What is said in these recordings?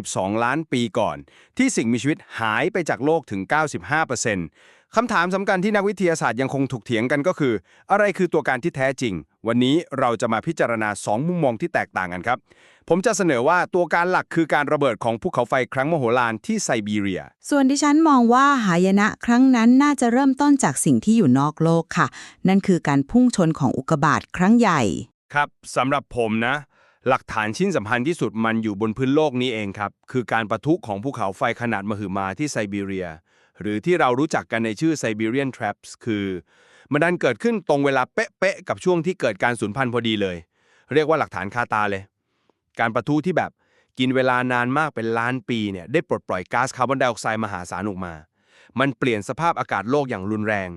12 ล้านปีก่อนที่สิ่งมีชีวิตหายไปจากโลกถึง 95%คำถามสำคัญที่นักวิทยาศาสตร์ยังคงถกเถียงกันก็คืออะไรคือตัวการที่แท้จริงวันนี้เราจะมาพิจารณา2มุมมองที่แตกต่างกันครับผมจะเสนอว่าตัวการหลักคือการระเบิดของภูเขาไฟครั้งมโหฬารที่ไซบีเรียส่วนดิฉันมองว่าหายนะครั้งนั้นน่าจะเริ่มต้นจากสิ่งที่อยู่นอกโลกค่ะนั่นคือการพุ่งชนของอุกกาบาตครั้งใหญ่ครับสำหรับผมนะหลักฐานชิ้นสำคัญที่สุดมันอยู่บนพื้นโลกนี้เองครับคือการปะทุของภูเขาไฟขนาดมหึมาที่ไซบีเรียหรือที่เรารู้จักกันในชื่อ Siberian Traps คือมันดันเกิดขึ้นตรงเวลาเป๊ะๆกับช่วงที่เกิดการสูญพันธุ์พอดีเลยเรียกว่าหลักฐานคาตาเลยการปะทุที่แบบกินเวลานานมากเป็นล้านปีเนี่ยได้ปลดปล่อยก๊าซคาร์บอนไดออกไซด์มหาศาลออกมามันเปลี่ยนสภาพอากาศโลกอย่างรุนแรง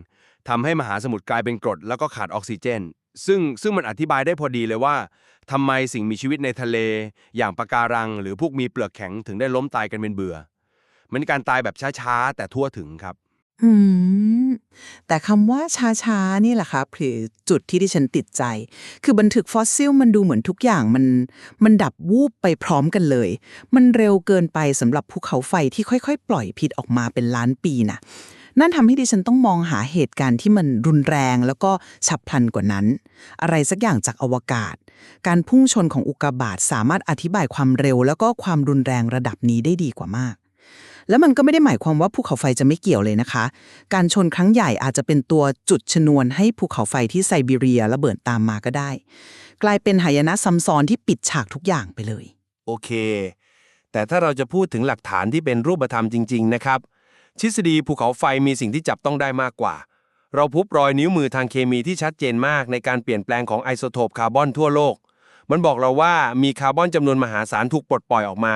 ทำให้มหาสมุทรกลายเป็นกรดแล้วก็ขาดออกซิเจนซึ่งมันอธิบายได้พอดีเลยว่าทำไมสิ่งมีชีวิตในทะเลอย่างปะการังหรือพวกมีเปลือกแข็งถึงได้ล้มตายกันเป็นเบื่อมันการตายแบบช้าๆแต่ทั่วถึงครับอืมแต่คำว่าช้าๆนี่แหละครับคือจุดที่ดิฉันติดใจ คือบันทึกฟอสซิลมันดูเหมือนทุกอย่างมันดับวูบไปพร้อมกันเลย มันเร็วเกินไปสำหรับภูเขาไฟที่ค่อยๆปล่อยพิษออกมาเป็นล้านปีนะนั่นทำให้ดิฉันต้องมองหาเหตุการณ์ที่มันรุนแรงแล้วก็ฉับพลันกว่านั้น อะไรสักอย่างจากอวกาศ การพุ่งชนของอุกกาบาตสามารถอธิบายความเร็วแล้วก็ความรุนแรงระดับนี้ได้ดีกว่ามาก แล้วมันก็ไม่ได้หมายความว่าภูเขาไฟจะไม่เกี่ยวเลยนะคะ การชนครั้งใหญ่อาจจะเป็นตัวจุดชนวนให้ภูเขาไฟที่ไซบีเรียระเบิดตามมาก็ได้ กลายเป็นหายนะซ้ำซ้อนที่ปิดฉากทุกอย่างไปเลย โอเคแต่ถ้าเราจะพูดถึงหลักฐานที่เป็นรูปธรรมจริงๆนะครับทฤษฎีภูเขาไฟมีสิ่งที่จับต้องได้มากกว่าเราพบรอยนิ้วมือทางเคมีที่ชัดเจนมากในการเปลี่ยนแปลงของไอโซโทปคาร์บอนทั่วโลกมันบอกเราว่ามีคาร์บอนจำนวนมหาศาลถูกปลดปล่อยออกมา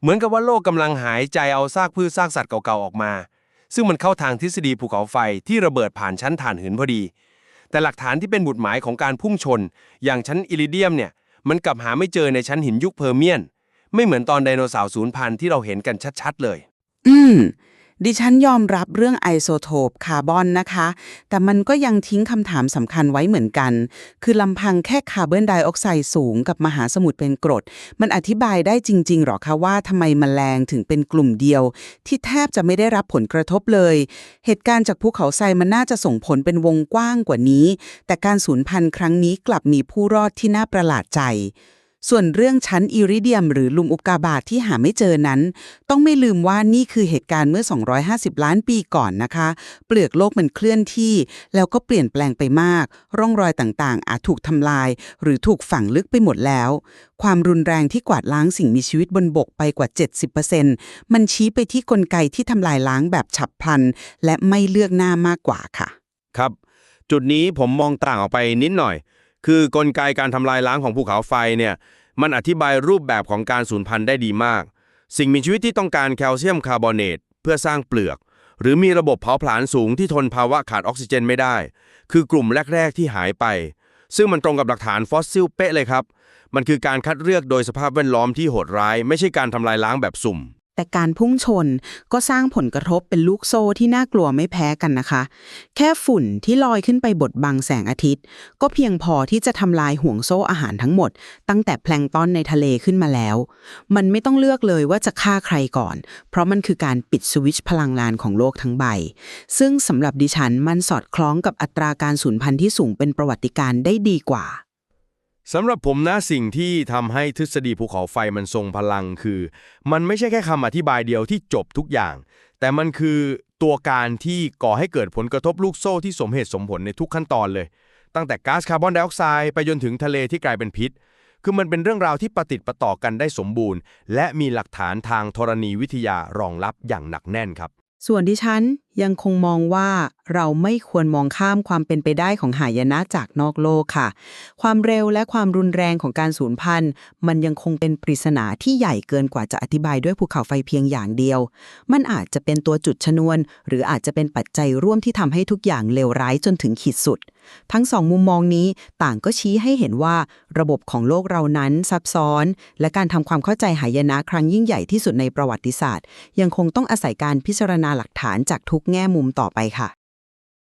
เหมือนกับว่าโลกกำลังหายใจเอาซากพืชซากสัตว์เก่าๆออกมาซึ่งมันเข้าทางทฤษฎีภูเขาไฟที่ระเบิดผ่านชั้นถ่านหินพอดีแต่หลักฐานที่เป็นหมุดหมายของการพุ่งชนอย่างชั้นอิริเดียมเนี่ยมันกลับหาไม่เจอในชั้นหินยุคเพอร์เมียนไม่เหมือนตอนไดโนเสาร์สูญพันธุ์ที่เราเห็นกันชัดๆเลยอืมดิฉันยอมรับเรื่องไอโซโทปคาร์บอนนะคะ แต่มันก็ยังทิ้งคำถามสำคัญไว้เหมือนกัน คือลำพังแค่คาร์บอนไดออกไซด์สูงกับมหาสมุทรเป็นกรด มันอธิบายได้จริงๆหรอคะว่าทำไมแมลงถึงเป็นกลุ่มเดียว ที่แทบจะไม่ได้รับผลกระทบเลย เหตุการณ์จากภูเขาไฟมันน่าจะส่งผลเป็นวงกว้างกว่านี้ แต่การสูญพันธุ์ครั้งนี้กลับมีผู้รอดที่น่าประหลาดใจส่วนเรื่องชั้นอิริเดียมหรือหลุมอุกกาบาตที่หาไม่เจอนั้น ต้องไม่ลืมว่านี่คือเหตุการณ์เมื่อ250ล้านปีก่อนนะคะเปลือกโลกมันเคลื่อนที่แล้วก็เปลี่ยนแปลงไปมากร่องรอยต่างๆอาจถูกทำลายหรือถูกฝังลึกไปหมดแล้วความรุนแรงที่กวาดล้างสิ่งมีชีวิตบนบกไปกว่า 70%มันชี้ไปที่กลไกที่ทำลายล้างแบบฉับพลันและไม่เลือกหน้ามากกว่าค่ะครับจุดนี้ผมมองต่างออกไปนิดหน่อยคือกลไกการทำลายล้างของภูเขาไฟเนี่ยมันอธิบายรูปแบบของการสูญพันธุ์ได้ดีมากสิ่งมีชีวิตที่ต้องการแคลเซียมคาร์บอเนตเพื่อสร้างเปลือกหรือมีระบบเผาผลาญสูงที่ทนภาวะขาดออกซิเจนไม่ได้คือกลุ่มแรกๆที่หายไปซึ่งมันตรงกับหลักฐานฟอสซิลเป๊ะเลยครับมันคือการคัดเลือกโดยสภาพแวดล้อมที่โหดร้ายไม่ใช่การทำลายล้างแบบสุ่มแต่การพุ่งชนก็สร้างผลกระทบเป็นลูกโซ่ที่น่ากลัวไม่แพ้กันนะคะ แค่ฝุ่นที่ลอยขึ้นไปบดบังแสงอาทิตย์ก็เพียงพอที่จะทำลายห่วงโซ่อาหารทั้งหมดตั้งแต่แพลงก์ตอนในทะเลขึ้นมาแล้วมันไม่ต้องเลือกเลยว่าจะฆ่าใครก่อนเพราะมันคือการปิดสวิตช์พลังงานของโลกทั้งใบซึ่งสำหรับดิฉันมันสอดคล้องกับอัตราการสูญพันธุ์ที่สูงเป็นประวัติการณ์ได้ดีกว่าสำหรับผมนะสิ่งที่ทำให้ทฤษฎีภูเขาไฟมันทรงพลังคือมันไม่ใช่แค่คำอธิบายเดียวที่จบทุกอย่างแต่มันคือตัวการที่ก่อให้เกิดผลกระทบลูกโซ่ที่สมเหตุสมผลในทุกขั้นตอนเลยตั้งแต่ก๊าซคาร์บอนไดออกไซด์ไปจนถึงทะเลที่กลายเป็นพิษคือมันเป็นเรื่องราวที่ประติดประต่อกันได้สมบูรณ์และมีหลักฐานทางธรณีวิทยารองรับอย่างหนักแน่นครับส่วนดิฉันยังคงมองว่าเราไม่ควรมองข้ามความเป็นไปได้ของหายนะจากนอกโลกค่ะความเร็วและความรุนแรงของการสูญพันธุ์มันยังคงเป็นปริศนาที่ใหญ่เกินกว่าจะอธิบายด้วยภูเขาไฟเพียงอย่างเดียวมันอาจจะเป็นตัวจุดชนวนหรืออาจจะเป็นปัจจัยร่วมที่ทำให้ทุกอย่างเลวร้ายจนถึงขีดสุดทั้งสองมุมมองนี้ต่างก็ชี้ให้เห็นว่าระบบของโลกเรานั้นซับซ้อนและการทำความเข้าใจหายนะครั้งยิ่งใหญ่ที่สุดในประวัติศาสตร์ยังคงต้องอาศัยการพิจารณาหลักฐานจากทุกแง่มุมต่อไปค่ะ